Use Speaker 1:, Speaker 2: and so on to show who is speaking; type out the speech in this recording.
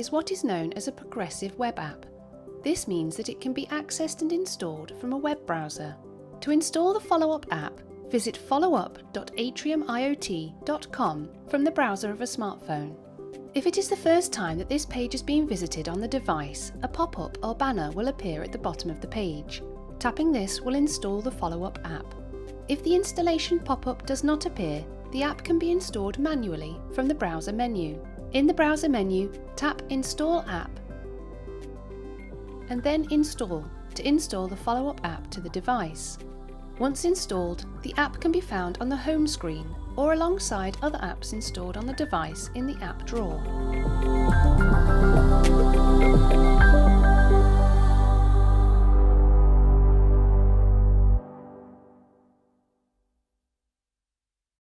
Speaker 1: is what is known as a progressive web app. This means that it can be accessed and installed from a web browser. To install the FollowUp app, visit followup.atriumiot.com from the browser of a smartphone. If it is the first time that this page is being visited on the device, a pop-up or banner will appear at the bottom of the page. Tapping this will install the FollowUp app. If the installation pop-up does not appear, the app can be installed manually from the browser menu. In the browser menu, tap Install App and then Install to install the FollowUp app to the device. Once installed, the app can be found on the home screen or alongside other apps installed on the device in the app drawer.